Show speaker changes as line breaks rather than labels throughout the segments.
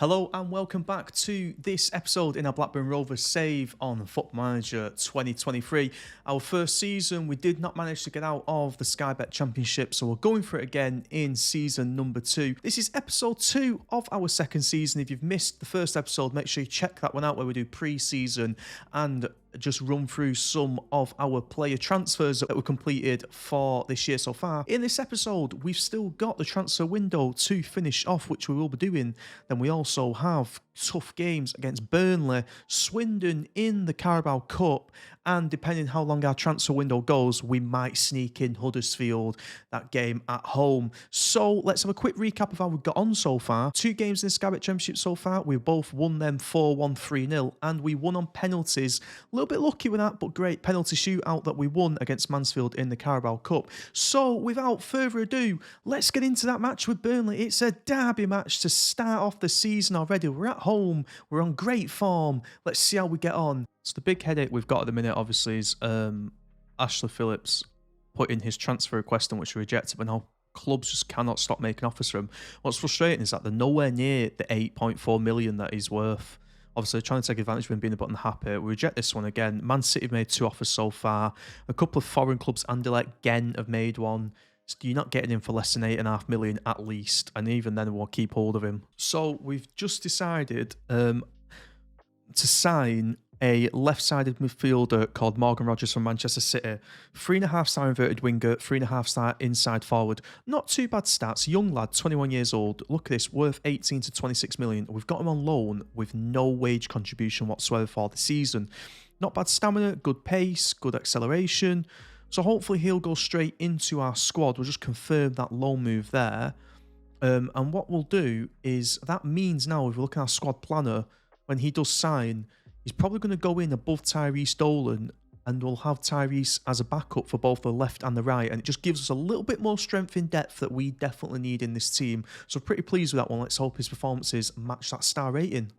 Hello and welcome back to this episode in our Blackburn Rovers save on Football Manager 2023. Our first season, we did not manage to get out of the Sky Bet Championship, so we're going for it again in season number 2. This is episode 2 of our second season. If you've missed the first episode, make sure you check that one out where we do pre-season and just run through some of our player transfers that were completed for this year so far. In this episode, we've still got the transfer window to finish off, which we will be doing. Then we also have tough games against Burnley, Swindon in the Carabao Cup, and depending how long our transfer window goes, we might sneak in Huddersfield, that game at home. So let's have a quick recap of how we've got on so far. 2 games in the Sky Bet Championship so far. We've both won them 4-1, 3-0, and we won on penalties. A little bit lucky with that, but great penalty shootout that we won against Mansfield in the Carabao Cup. So without further ado, let's get into that match with Burnley. It's a derby match to start off the season already. We're at home. We're on great form. Let's see how we get on. So the big headache we've got at the minute, obviously, is Ashley Phillips put in his transfer request and which we rejected, but now clubs just cannot stop making offers for him. What's frustrating is that they're nowhere near the 8.4 million that he's worth. Obviously, trying to take advantage of him being a button happy. We reject this one again. Man City have made 2 offers so far. A couple of foreign clubs, Anderlecht, Gent have made one. You're not getting him for less than 8.5 million at least, and even then we'll keep hold of him. So we've just decided to sign a left-sided midfielder called Morgan Rogers from Manchester City. 3.5-star inverted winger, 3.5-star inside forward. Not too bad stats. Young lad, 21 years old. Look at this, worth 18 to 26 million. We've got him on loan with no wage contribution whatsoever for the season. Not bad stamina, good pace, good acceleration. So hopefully he'll go straight into our squad. We'll just confirm that loan move there. And what we'll do is, that means now if we look at our squad planner, when he does sign, he's probably going to go in above Tyrese Dolan, and we'll have Tyrese as a backup for both the left and the right. And it just gives us a little bit more strength in depth that we definitely need in this team. So pretty pleased with that one. Let's hope his performances match that star rating.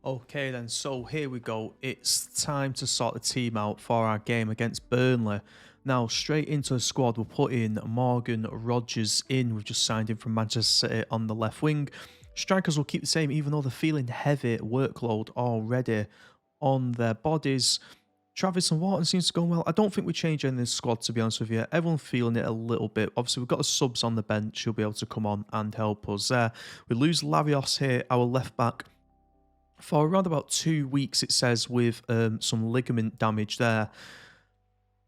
Okay then, so here we go. It's time to sort the team out for our game against Burnley. Now, straight into the squad, we'll put in Morgan Rogers in. We've just signed him from Manchester City on the left wing. Strikers will keep the same, even though they're feeling heavy workload already on their bodies. Travis and Wharton seems to go well. I don't think we change anything in the squad, to be honest with you. Everyone's feeling it a little bit. Obviously, we've got the subs on the bench who'll be able to come on and help us there. We lose Larios here, our left back, for around about 2 weeks, it says, with some ligament damage there.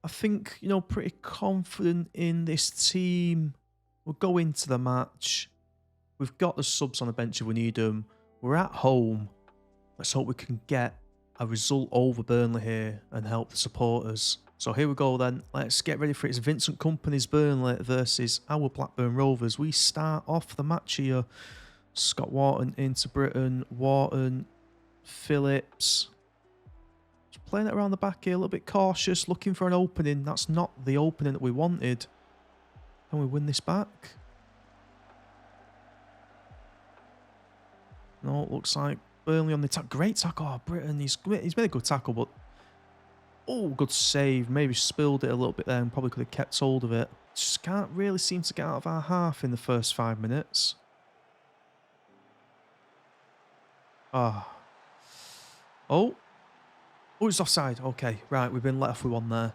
I think, pretty confident in this team. We'll go into the match. We've got the subs on the bench if we need them. We're at home. Let's hope we can get a result over Burnley here and help the supporters. So here we go then. Let's get ready for it. It's Vincent Kompany's Burnley versus our Blackburn Rovers. We start off the match here. Scott Wharton into Britain. Wharton, Phillips. Just playing it around the back here, a little bit cautious, looking for an opening. That's not the opening that we wanted. Can we win this back? No, it looks like Burnley on the attack. Great tackle. Oh, Britain, he's made a good tackle, but oh, good save. Maybe spilled it a little bit there and probably could have kept hold of it. Just can't really seem to get out of our half in the first 5 minutes. Ah. Oh, it's offside. Okay, right, we've been let off with one there.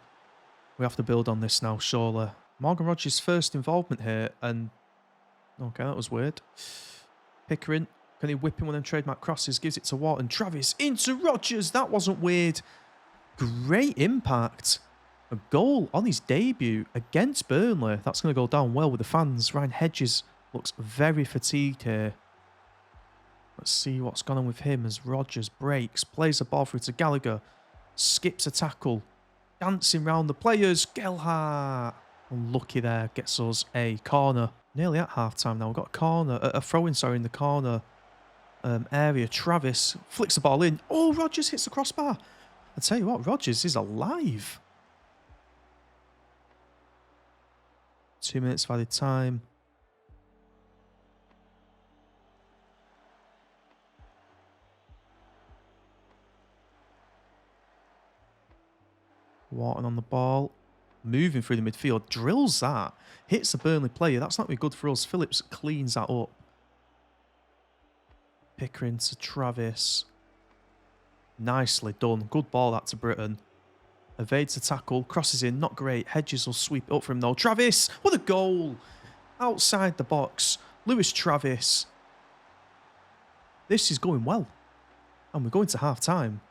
We have to build on this now, surely. Morgan Rogers' first involvement here, and okay, that was weird. Pickering, can he whip in one of them trademark crosses? Gives it to Wharton. Travis into Rogers. That wasn't weird. Great impact. A goal on his debut against Burnley. That's going to go down well with the fans. Ryan Hedges looks very fatigued here. Let's see what's gone on with him as Rogers breaks, plays the ball through to Gallagher, skips a tackle, dancing round the players. Gelhardt, unlucky there, gets us a corner. Nearly at half-time now. We've got a corner, a throw-in, sorry, in the corner area. Travis flicks the ball in. Oh, Rogers hits the crossbar. I tell you what, Rogers is alive. 2 minutes of added time. Wharton on the ball. Moving through the midfield. Drills that. Hits the Burnley player. That's not really good for us. Phillips cleans that up. Pickering to Travis. Nicely done. Good ball that to Britton. Evades the tackle. Crosses in. Not great. Hedges will sweep it up for him though. Travis! What a goal! Outside the box. Lewis Travis. This is going well. And we're going to half-time.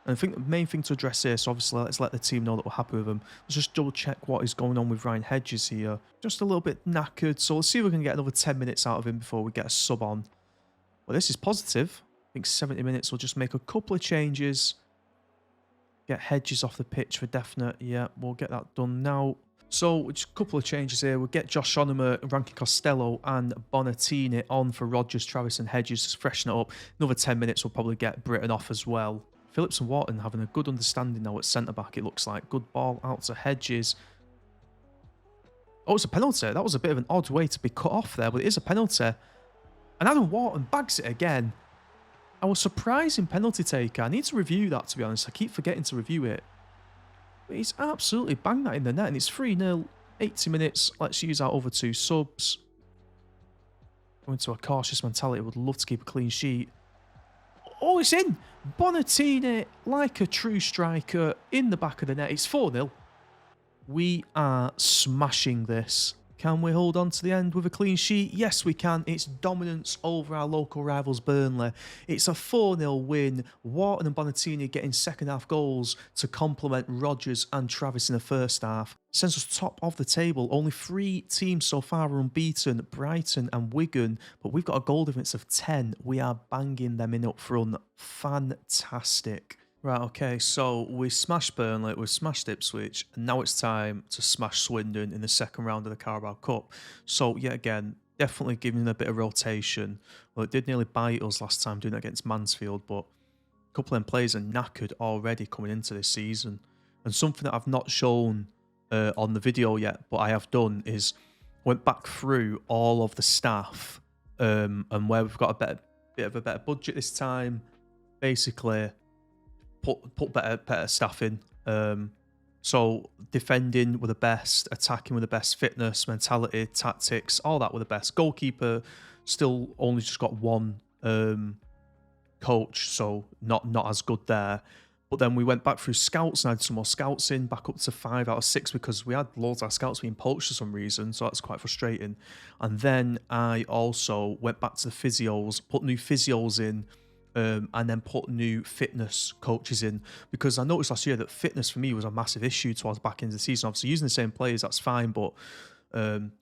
And I think the main thing to address here, so obviously let's let the team know that we're happy with him. Let's just double check what is going on with Ryan Hedges here. Just a little bit knackered, so let's see if we can get another 10 minutes out of him before we get a sub on. Well, this is positive. I think 70 minutes will just make a couple of changes. Get Hedges off the pitch for definite. Yeah, we'll get that done now. So, just a couple of changes here. We'll get Josh Onomer, Rankin Costello and Bonatini on for Rodgers, Travis and Hedges to freshen it up. Another 10 minutes will probably get Britton off as well. Phillips and Wharton having a good understanding now at centre-back, it looks like. Good ball out to Hedges. Oh, it's a penalty. That was a bit of an odd way to be cut off there, but it is a penalty. And Adam Wharton bags it again. Our surprising penalty taker. I need to review that, to be honest. I keep forgetting to review it. But he's absolutely banged that in the net, and it's 3-0. 80 minutes. Let's use our other two subs. Going to a cautious mentality. Would love to keep a clean sheet. Oh, it's in. Bonatini, like a true striker, in the back of the net. It's 4-0. We are smashing this. Can we hold on to the end with a clean sheet? Yes, we can. It's dominance over our local rivals, Burnley. It's a 4-0 win. Wharton and Bonatini getting second-half goals to complement Rodgers and Travis in the first half. Sends us top of the table. Only 3 teams so far are unbeaten, Brighton and Wigan. But we've got a goal difference of 10. We are banging them in up front. Fantastic. Right, okay, so we smashed Burnley, we smashed Ipswich, and now it's time to smash Swindon in the second round of the Carabao Cup. So, yet again, definitely giving them a bit of rotation. Well, it did nearly bite us last time doing it against Mansfield, but a couple of them players are knackered already coming into this season. And something that I've not shown on the video yet, but I have done, is went back through all of the staff and where we've got a bit of a better budget this time, basically put better staff in. So defending were the best, attacking were the best, fitness, mentality, tactics, all that were the best. Goalkeeper still only just got one coach, so not as good there. But then we went back through scouts and had some more scouts in, back up to 5 out of 6 because we had loads of our scouts being poached for some reason, so that's quite frustrating. And then I also went back to the physios, put new physios in, and then put new fitness coaches in, because I noticed last year that fitness for me was a massive issue towards back into the season. Obviously using the same players, that's fine, but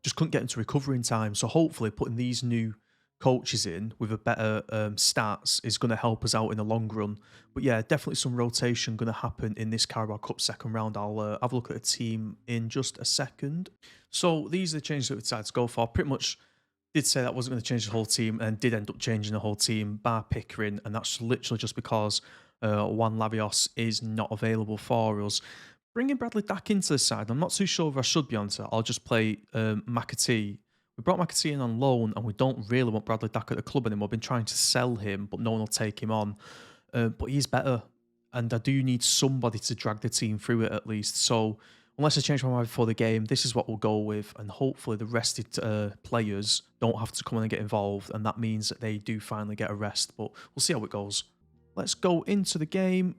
just couldn't get into recovery in time. So hopefully putting these new coaches in with a better stats is going to help us out in the long run. But yeah, definitely some rotation going to happen in this Carabao Cup second round. I'll have a look at the team in just a second. So these are the changes that we decided to go for. Pretty much did say that wasn't going to change the whole team and did end up changing the whole team, bar Pickering, and that's literally just because Juan Labios is not available for us. Bringing Bradley Dack into the side, I'm not too sure if I should be honest. I'll just play McAtee. We brought McAtee in on loan and we don't really want Bradley Dack at the club anymore. We've been trying to sell him, but no one will take him on. But he's better, and I do need somebody to drag the team through it at least. So unless I change my mind before the game, this is what we'll go with, and hopefully the rested players don't have to come in and get involved, and that means that they do finally get a rest, but we'll see how it goes. Let's go into the game.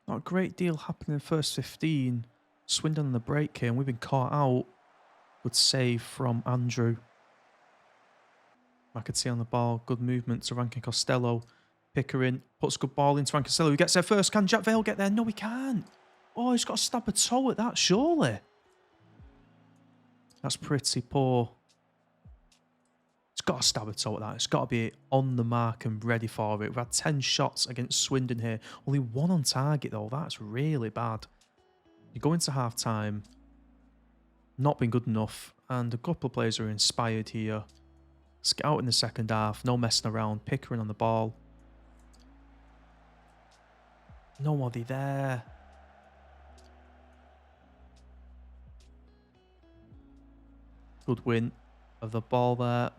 Not a great deal happening in the first 15. Swindon on the break here, and we've been caught out. Good save from Andrew. McAtee on the ball, good movement to Rankin Costello. Pickering puts a good ball into Rankin Costello. He gets there first. Can Jack Vale get there? No, he can't. Oh, he's got to stab a toe at that, surely. That's pretty poor. It's got to stab a toe at that. It's got to be on the mark and ready for it. We've had 10 shots against Swindon here. Only 1 on target, though. That's really bad. You go into half-time. Not been good enough. And a couple of players are inspired here. Let's get out in the second half. No messing around. Pickering on the ball. Nobody there. Good win of the ball there.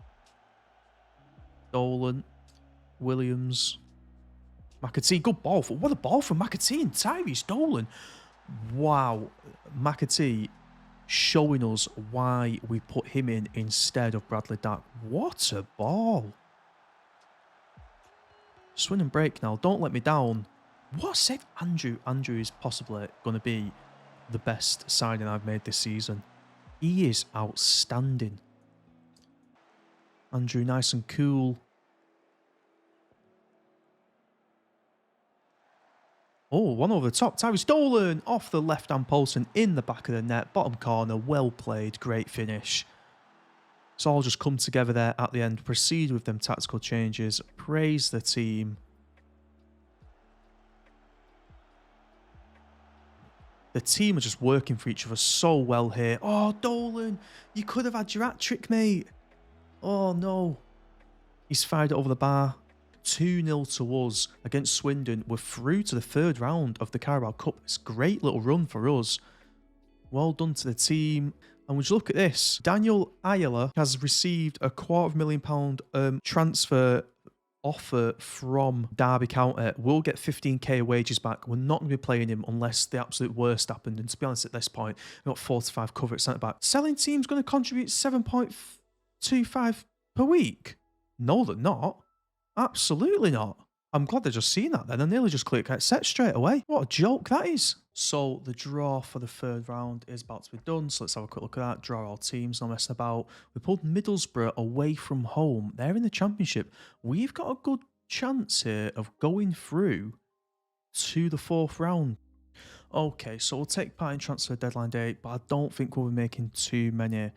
Dolan. Williams. McAtee. Good ball. What a ball from McAtee and Tyrese Dolan. Wow. McAtee showing us why we put him in instead of Bradley Dack. What a ball. Swindon break now. Don't let me down. What a save. Andrew is possibly going to be the best signing I've made this season. He is outstanding. Andrew, nice and cool. Oh, one over the top. Tyree stolen off the left-hand post and in the back of the net. Bottom corner. Well played. Great finish. It's all just come together there at the end. Proceed with them tactical changes. Praise the team. The team are just working for each other so well here. Oh, Dolan, you could have had your hat trick, mate. Oh, no. He's fired it over the bar. 2-0 to us against Swindon. We're through to the third round of the Carabao Cup. It's a great little run for us. Well done to the team. And would you look at this? Daniel Ayala has received a £250,000 transfer offer from Derby County. We'll get 15k wages back. We're not going to be playing him unless the absolute worst happened. And to be honest, at this point, we've got 4-5 cover at centre back. Selling team's going to contribute 7.25 per week. No, they're not. Absolutely not. I'm glad they've just seen that then. I nearly just clicked accept straight away. What a joke that is. So the draw for the third round is about to be done. So let's have a quick look at that. Draw all teams, no messing about. We pulled Middlesbrough away from home. They're in the Championship. We've got a good chance here of going through to the fourth round. Okay, so we'll take part in transfer deadline day, but I don't think we'll be making too many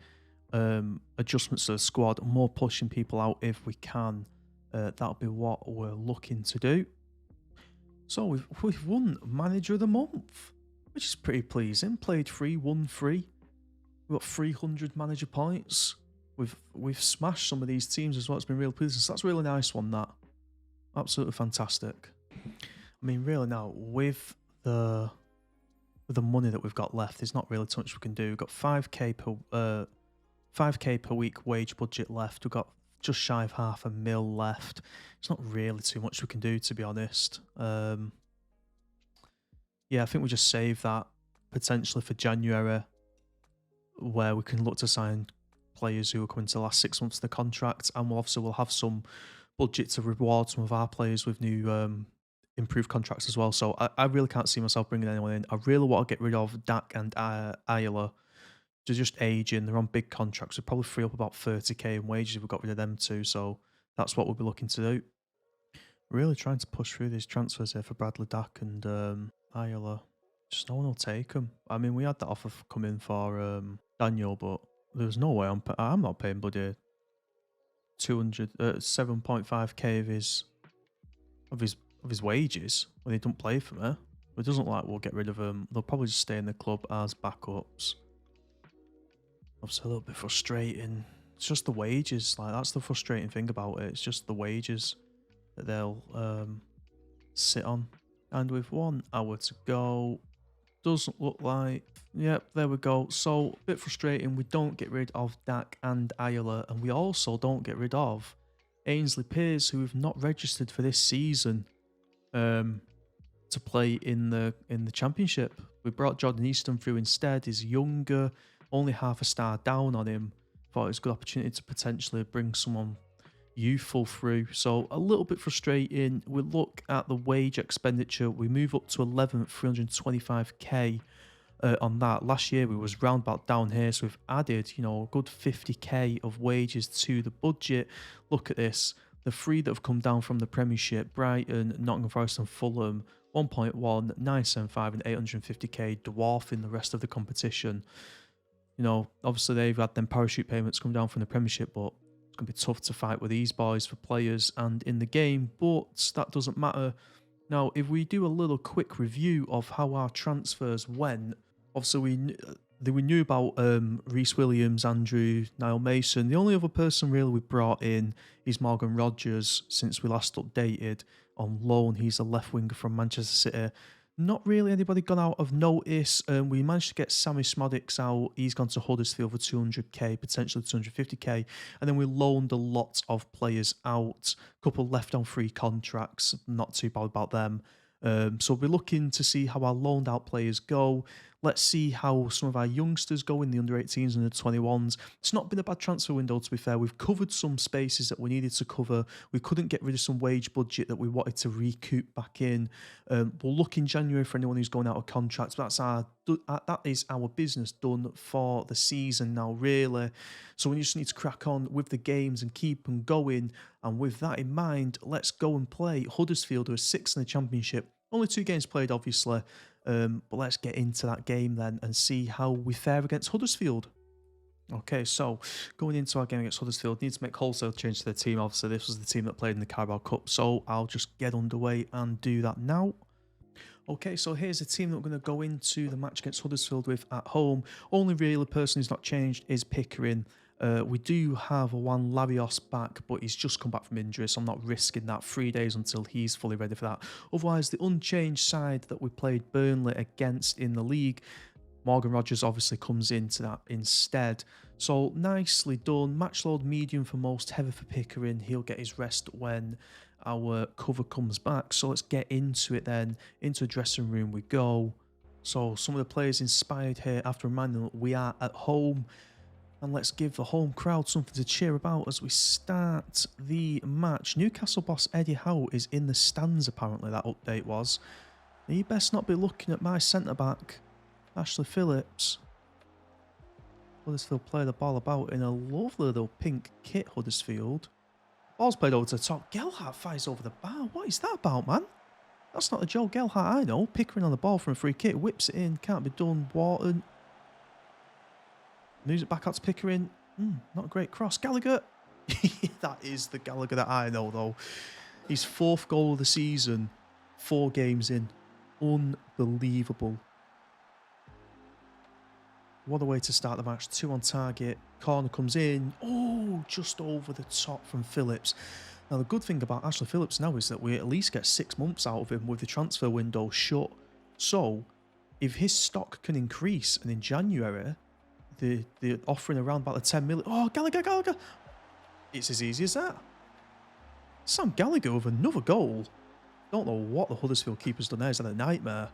adjustments to the squad. More pushing people out if we can. That'll be what we're looking to do. So we've won Manager of the Month, which is pretty pleasing. Played 3, won 3. We've got 300 manager points. We've smashed some of these teams as well. It's been real pleasing. So that's a really nice one, that. Absolutely fantastic. I mean, really now, with the money that we've got left, there's not really too much we can do. We've got 5k per week wage budget left. We've got just shy of £500,000 left. It's not really too much we can do, to be honest. Yeah, I think we just save that potentially for January, where we can look to sign players who are coming to the last 6 months of the contract, and we'll have some budget to reward some of our players with new improved contracts as well. So I really can't see myself bringing anyone in. I really want to get rid of Dak and Ayala. They're just aging. They're on big contracts. We'd probably free up about 30k in wages if we got rid of them too. So that's what we'll be looking to do. Really trying to push through these transfers here for Bradley Dack and Ayala. Just no one will take them. I mean, we had that offer come in for Daniel, but there's no way I'm not paying bloody 7.5k of his wages when he don't play for me. It doesn't look like we'll get rid of them. They'll probably just stay in the club as backups. Obviously a little bit frustrating. It's just the wages. Like, that's the frustrating thing about it. It's just the wages that they'll sit on. And with 1 hour to go, doesn't look like... Yep, there we go. So, a bit frustrating. We don't get rid of Dak and Ayala, and we also don't get rid of Ainsley Pearce, who have not registered for this season to play in the Championship. We brought Jordan Easton through instead. He's younger, only half a star down on him. Thought it was a good opportunity to potentially bring someone youthful through. So a little bit frustrating. We look at the wage expenditure. We move up to 11th, 325k on that. Last year we was round about down here, so we've added, you know, a good 50k of wages to the budget. Look at this. The 3 that have come down from the Premiership: Brighton, Nottingham Forest and Fulham, 1.1, 975 and 850k, dwarfing the rest of the competition. You know, obviously they've had them parachute payments come down from the Premiership, but it's going to be tough to fight with these boys for players and in the game, but that doesn't matter. Now, if we do a little quick review of how our transfers went, obviously we knew about Reece Williams, Andrew, Niall Mason. The only other person really we brought in is Morgan Rogers since we last updated on loan. He's a left winger from Manchester City. Not really anybody gone out of notice. We managed to get Sammy Smodics out. He's gone to Huddersfield for 200k, potentially 250k. And then we loaned a lot of players out. A couple left on free contracts. Not too bad about them. So we're looking to see how our loaned out players go. Let's see how some of our youngsters go in the under-18s and the 21s. It's not been a bad transfer window, to be fair. We've covered some spaces that we needed to cover. We couldn't get rid of some wage budget that we wanted to recoup back in. We'll look in January for anyone who's going out of contract. That is our business done for the season now, really. So we just need to crack on with the games and keep them going. And with that in mind, let's go and play Huddersfield, who are 6th in the Championship. Only 2 games played, obviously. But let's get into that game then and see how we fare against Huddersfield. Okay, so going into our game against Huddersfield, need to make wholesale change to the team. Obviously, this was the team that played in the Carabao Cup, so I'll just get underway and do that now. Okay, so here's the team that we're going to go into the match against Huddersfield with at home. Only really person who's not changed is Pickering. We do have Juan Larios back, but he's just come back from injury, so I'm not risking that 3 days until he's fully ready for that. Otherwise, the unchanged side that we played Burnley against in the league, Morgan Rogers obviously comes into that instead. So nicely done. Match load medium for most, heavy for Pickering. He'll get his rest when our cover comes back. So let's get into it then. Into the dressing room we go. So some of the players inspired here after reminding them that we are at home. And let's give the home crowd something to cheer about as we start the match. Newcastle boss Eddie Howe is in the stands, apparently, that update was. He best not be looking at my centre-back, Ashley Phillips. Huddersfield play the ball about in a lovely little pink kit, Huddersfield. Ball's played over to the top. Gelhardt fires over the bar. What is that about, man? That's not the Joe Gelhardt I know. Pickering on the ball from a free kick. Whips it in. Can't be done. Wharton. Moves it back out to Pickering. Not a great cross. Gallagher. That is the Gallagher that I know, though. His 4th goal of the season. 4 games in. Unbelievable. What a way to start the match. 2 on target. Corner comes in. Oh, just over the top from Phillips. Now, the good thing about Ashley Phillips now is that we at least get 6 months out of him with the transfer window shut. So, if his stock can increase, and in January, they're offering around about the 10 million. Oh, Gallagher. It's as easy as that. Sam Gallagher with another goal. Don't know what the Huddersfield keeper's done there. Is that a nightmare?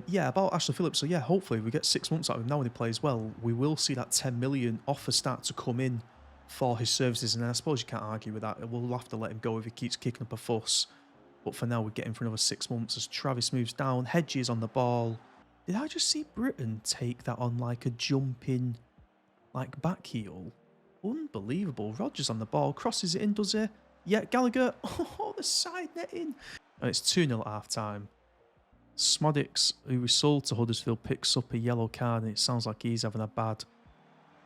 Yeah, about Ashley Phillips. So, yeah, hopefully we get 6 months out of him now when he plays well. We will see that 10 million offer start to come in for his services. And I suppose you can't argue with that. We'll have to let him go if he keeps kicking up a fuss. But for now, we're getting for another 6 months as Travis moves down. Hedges on the ball. Did I just see Britain take that on like a jumping, like back heel? Unbelievable. Rogers on the ball. Crosses it in, does he? Yeah, Gallagher. Oh, the side netting. And it's 2-0 at half-time. Smodix, who was sold to Huddersfield, picks up a yellow card, and it sounds like he's having a bad...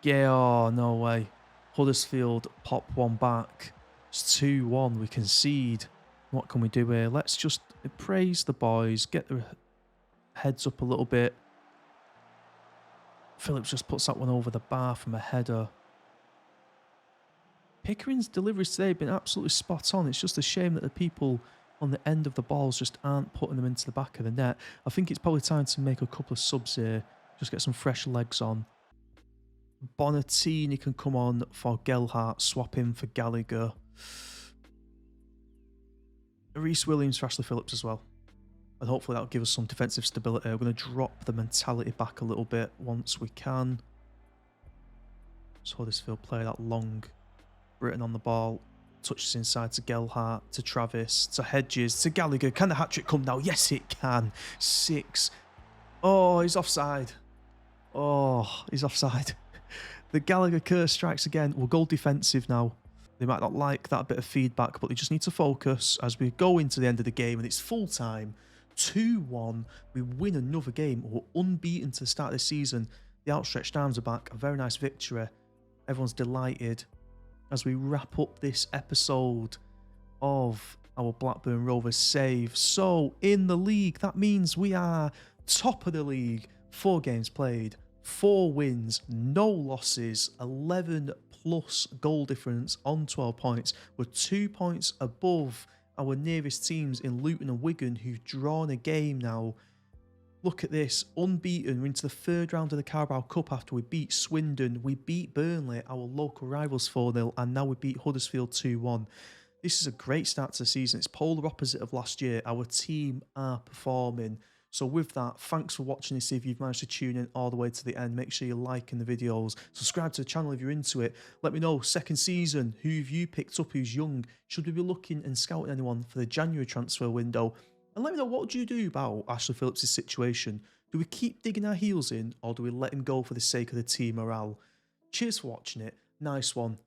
Yeah, oh, no way. Huddersfield pop one back. It's 2-1. We concede. What can we do here? Let's just praise the boys. Get the heads up a little bit. Phillips just puts that one over the bar from a header. Pickering's deliveries today have been absolutely spot on. It's just a shame that the people on the end of the balls just aren't putting them into the back of the net. I think it's probably time to make a couple of subs here. Just get some fresh legs on. Bonatini can come on for Gelhardt. Swap him for Gallagher. Reece Williams for Ashley Phillips as well. And hopefully that'll give us some defensive stability. We're going to drop the mentality back a little bit once we can. So Huddersfield play that long. Britain on the ball. Touches inside to Gelhardt, to Travis, to Hedges, to Gallagher. Can the hat-trick come now? Yes, it can. 6. Oh, he's offside. Oh, he's offside. The Gallagher curse strikes again. We'll go defensive now. They might not like that bit of feedback, but they just need to focus as we go into the end of the game, and it's full time. 2-1. We win another game. We're unbeaten to the start of the season. The outstretched arms are back. A very nice victory. Everyone's delighted as we wrap up this episode of our Blackburn Rovers save. So, in the league, that means we are top of the league. 4 games played, 4 wins, no losses, 11 plus goal difference on 12 points. We're 2 points above our nearest teams in Luton and Wigan, who've drawn a game now. Look at this, unbeaten. We're into the 3rd round of the Carabao Cup after we beat Swindon. We beat Burnley, our local rivals, 4-0, and now we beat Huddersfield 2-1. This is a great start to the season. It's polar opposite of last year. Our team are performing. So with that, thanks for watching this. If you've managed to tune in all the way to the end, make sure you're liking the videos, subscribe to the channel if you're into it. Let me know, second season, who have you picked up who's young? Should we be looking and scouting anyone for the January transfer window? And let me know, what do you do about Ashley Phillips' situation? Do we keep digging our heels in, or do we let him go for the sake of the team morale? Cheers for watching it. Nice one.